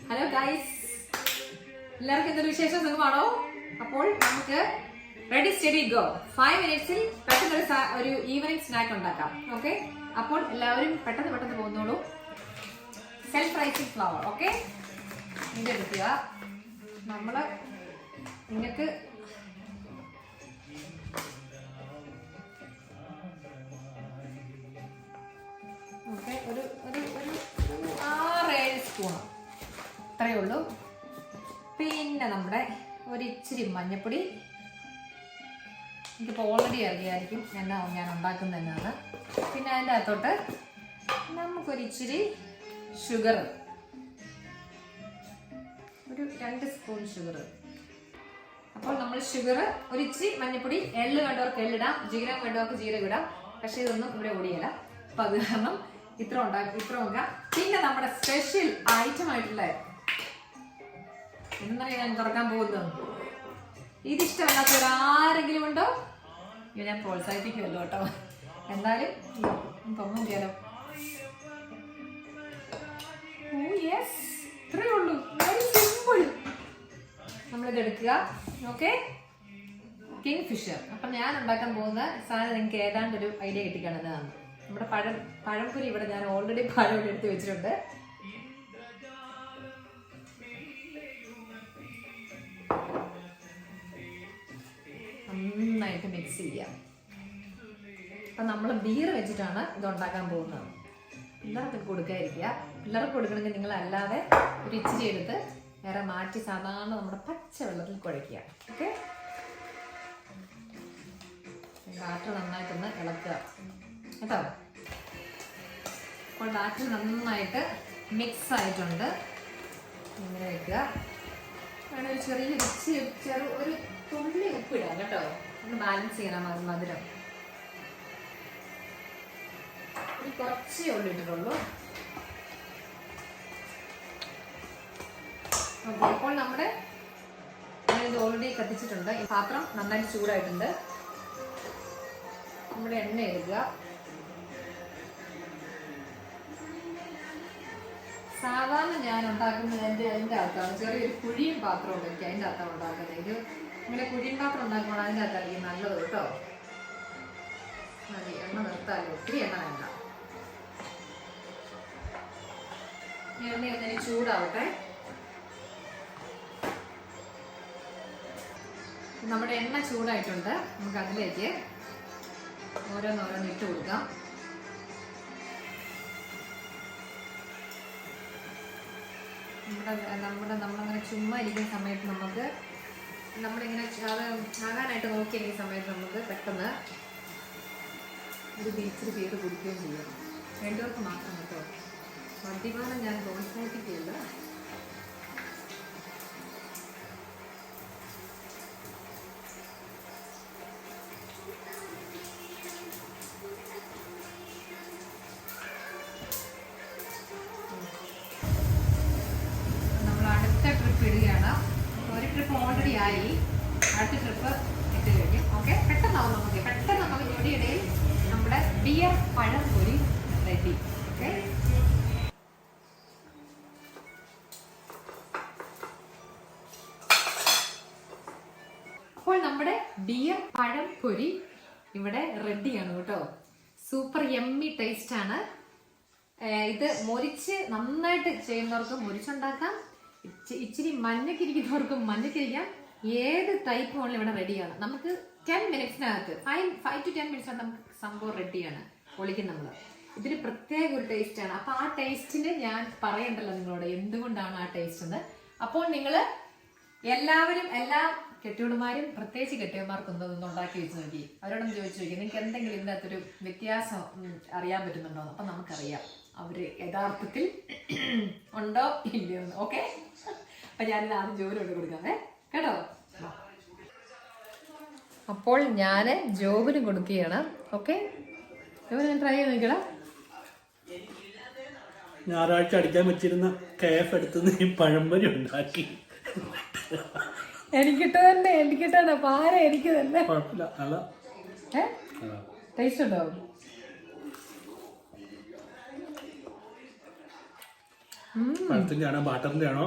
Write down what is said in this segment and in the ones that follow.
Hello guys, എല്ലാവർക്കും എന്തൊരു വിശേഷം, സുഖമാണോ? അപ്പോൾ നമുക്ക് റെഡി സ്റ്റഡി ഗോ 5 മിനിറ്റ്സിൽ പെട്ടെന്ന് ഒരു ഈവനിങ് സ്നാക്ക് ഉണ്ടാക്കാം. ഓക്കെ, അപ്പോൾ എല്ലാവരും പെട്ടെന്ന് പോകുന്നോളൂ. സെൽഫ് റൈസിങ് ഫ്ലവർ, ഓക്കെ, ഇത് എടുക്കുക. നമ്മള് നിങ്ങൾക്ക് ഓക്കെ ഒരു 6-7 സ്പൂണ് അത്രയേ ഉള്ളൂ. പിന്നെ നമ്മുടെ ഒരു ഇച്ചിരി മഞ്ഞപ്പൊടി. എനിക്കിപ്പോൾ ഓൾറെഡി അറിയാമായിരിക്കും ഞാൻ ഉണ്ടാക്കുന്നത് തന്നെയാണ്. പിന്നെ അതിൻ്റെ അകത്തോട്ട് നമുക്കൊരു ഇച്ചിരി ഷുഗർ, ഒരു 2 സ്പൂൺ ഷുഗർ. അപ്പോൾ നമ്മൾ ഷുഗർ, ഒരു ഇച്ചിരി മഞ്ഞപ്പൊടി, എള്ള് വേണ്ടവർക്ക് എള്ളിടാം, ജീരകം വേണ്ടവർക്ക് ജീരകം ഇടാം. പക്ഷേ ഇതൊന്നും ഇവിടെ ഓടിയല്ല, അപ്പം അത് കാരണം ഇത്ര നോക്കാം. പിന്നെ നമ്മുടെ സ്പെഷ്യൽ ഐറ്റം ആയിട്ടുള്ള എന്താണ് ഞാൻ തുറക്കാൻ പോകുന്നത്. ഇതിഷ്ടമല്ലാത്ത ആരെങ്കിലും ഉണ്ടോ? ഞാൻ പ്രോത്സാഹിപ്പിക്കുമല്ലോ കേട്ടോ. എന്തായാലും തുറന്നു നോക്കിയാലോ. ഇത്രയേ ഉള്ളൂ, വെരി സിമ്പിൾ. നമ്മളിത് എടുക്കുക. Okay, kingfisher. അപ്പം ഞാൻ ഉണ്ടാക്കാൻ പോകുന്ന സാധനം നിങ്ങൾക്ക് ഏതാണ്ടൊരു ഐഡിയ കിട്ടിക്കാണതാണ്. നമ്മുടെ പഴംപൊരി ഇവിടെ ഞാൻ ഓൾറെഡി പഴം എടുത്ത് വെച്ചിട്ടുണ്ട്. നന്നായിട്ട് മിക്സ് ചെയ്യാം. അപ്പം നമ്മൾ ബീർ വെച്ചിട്ടാണ് ഇത് ഉണ്ടാക്കാൻ പോകുന്നത്. പിള്ളേർക്ക് കൊടുക്കാതിരിക്കുക. പിള്ളേർക്ക് കൊടുക്കണമെങ്കിൽ നിങ്ങൾ അല്ലാതെ ഒരു ഇച്ചിരി എടുത്ത് വേറെ മാറ്റി സാധാരണ നമ്മുടെ പച്ച വെള്ളത്തിൽ കുഴയ്ക്കുക. ഓക്കെ, ബാറ്റർ നന്നായിട്ടൊന്ന് ഇളക്കുക കേട്ടോ. അപ്പോൾ ബാറ്റർ നന്നായിട്ട് മിക്സ് ആയിട്ടുണ്ട്. ഇങ്ങനെ വെക്കുക. വേണം ഒരു ഒരു തുള്ളി ഉപ്പിടാം കേട്ടോ, ഒന്ന് ബാലൻസ് ചെയ്യണം മധുരം. കുറച്ചേ ഉള്ളു ഇട്ടിട്ടുള്ളൂ. ഓക്കെ, അപ്പോൾ ഞാനിത് ഓൾറെഡി കത്തിച്ചിട്ടുണ്ട്. ഈ പാത്രം നന്നായിട്ട് ചൂടായിട്ടുണ്ട്. നമ്മുടെ എണ്ണ എടുക്കുക. സാധാരണ ഞാൻ ഉണ്ടാക്കുന്നത് അതിൻ്റെ അകത്താണ്. ചെറിയൊരു കുഴിയൻ പാത്രം ഉണ്ട്, അതിൻ്റെ അകത്താണ് ഉണ്ടാക്കുന്നത്. ഇത് നിങ്ങളെ കുഴിയൻ പാത്രം ഉണ്ടാക്കുമ്പോൾ അതിൻ്റെ അകത്തായിരിക്കും നല്ലത് കേട്ടോ. മതി, എണ്ണ നിർത്താലോ, ഒത്തിരി എണ്ണ വേണ്ട. എണ്ണ ഒന്നിന് ചൂടാവട്ടെ. നമ്മുടെ എണ്ണ ചൂടായിട്ടുണ്ട്. നമുക്ക് അതിലേക്ക് ഓരോന്നോരോന്ന് ഇട്ട് കൊടുക്കാം. നമ്മളങ്ങനെ ചുമ്മാ ഇരിക്കുന്ന സമയത്ത് നമ്മളിങ്ങനെ അത് ആകാനായിട്ട് നോക്കിയിരിക്കുന്ന സമയത്ത് നമുക്ക് പെട്ടെന്ന് ഒരു ബീച്ചിൽ ചെയ്ത് കുടിക്കുകയും ചെയ്യാം. വേണ്ടവർക്ക് മാത്രം കേട്ടോ. മദ്യപാനം ഞാൻ പ്രോത്സാഹിപ്പിക്കുകയില്ല. ഇടുകയാണ്. ഒരു ട്രിപ്പ് ഓൾറെഡി ആയി, അടുത്ത ട്രിപ്പ് ഇട്ട് കഴിഞ്ഞു. ഓക്കെ, പെട്ടെന്നാവും നമുക്ക് ഞൊടിയിടയിൽ നമ്മുടെ ബിയർ പഴംപൊരി റെഡി. ഓക്കെ, അപ്പോൾ നമ്മുടെ ബിയർ പഴംപൊരി ഇവിടെ റെഡിയാണ് കേട്ടോ. സൂപ്പർ യമ്മി ടേസ്റ്റ് ആണ്. ഇത് നന്നായിട്ട് ചെയ്യുന്നവർക്ക് മൊരിച്ചുണ്ടാക്കാം. ഇച്ചിരി മഞ്ഞക്കിരിക്കുന്നവർക്കും മഞ്ഞക്കിരിക്കാം. ഏത് ടൈപ്പ് വേണമെങ്കിലും ഇവിടെ റെഡിയാണ്. നമുക്ക് 10 മിനിറ്റ്സിനകത്ത് 5 to 10 മിനിറ്റ്സ് നമുക്ക് സംഭവം റെഡിയാണ്. പൊളിക്കും നമ്മൾ. ഇതിന് പ്രത്യേക ഒരു ടേസ്റ്റ് ആണ്. അപ്പൊ ആ ടേസ്റ്റിന് ഞാൻ പറയണ്ടല്ലോ നിങ്ങളോട് എന്തുകൊണ്ടാണ് ആ ടേസ്റ്റ് എന്ന്. അപ്പോൾ നിങ്ങൾ എല്ലാവരും, എല്ലാ കെട്ടിയോടുമാരും, പ്രത്യേകിച്ച് കെട്ടിയന്മാർക്കൊന്നും ഉണ്ടാക്കി വെച്ച് നോക്കി, അവരോടൊന്ന് ചോദിച്ചു നോക്കി, നിങ്ങൾക്ക് എന്തെങ്കിലും ഇതിനകത്തൊരു വ്യത്യാസം അറിയാൻ പറ്റുന്നുണ്ടോ? അപ്പൊ നമുക്കറിയാം അവര് യഥാർത്ഥത്തിൽ ഉണ്ടോ ഇല്ലയോ എന്ന്. ഓക്കെ, അപ്പൊ ഞാനിത് ആദ്യം ജോലി കൊണ്ട് കൊടുക്കാമേ കേട്ടോ. അപ്പോൾ ഞാൻ ജോബിന് കൊടുക്കുകയാണ്. ഓക്കെ, ജോബിന് ഞാൻ ട്രൈ ചെയ്ത് നോക്കണം. ഞായറാഴ്ച അടിക്കാൻ വെച്ചിരുന്ന കേഫ് എടുത്ത് പഴംപൊരി ഉണ്ടാക്കി. എനിക്കിട്ടാണ് പാര, എനിക്ക് തന്നെ ടേസ്റ്റ് ഉണ്ടോ? പഴത്തിന്റെ ആണോ ബാട്ടറിന്റെ ആണോ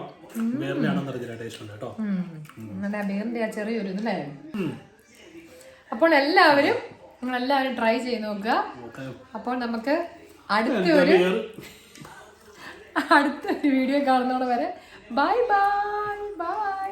ബേറിന്റെ ആണോ എന്നറിയില്ല, ടേസ്റ്റ് ഉണ്ട് കേട്ടോ. നല്ല ബീറിന്റെ ആ ചെറിയൊരു ഇതല്ലേ. അപ്പോൾ എല്ലാവരും നിങ്ങളെല്ലാവരും ട്രൈ ചെയ്ത് നോക്കുക. അപ്പോൾ നമുക്ക് അടുത്തൊരു വീഡിയോ കാണുന്നതോടെ വരെ ബൈ ബൈ ബൈ.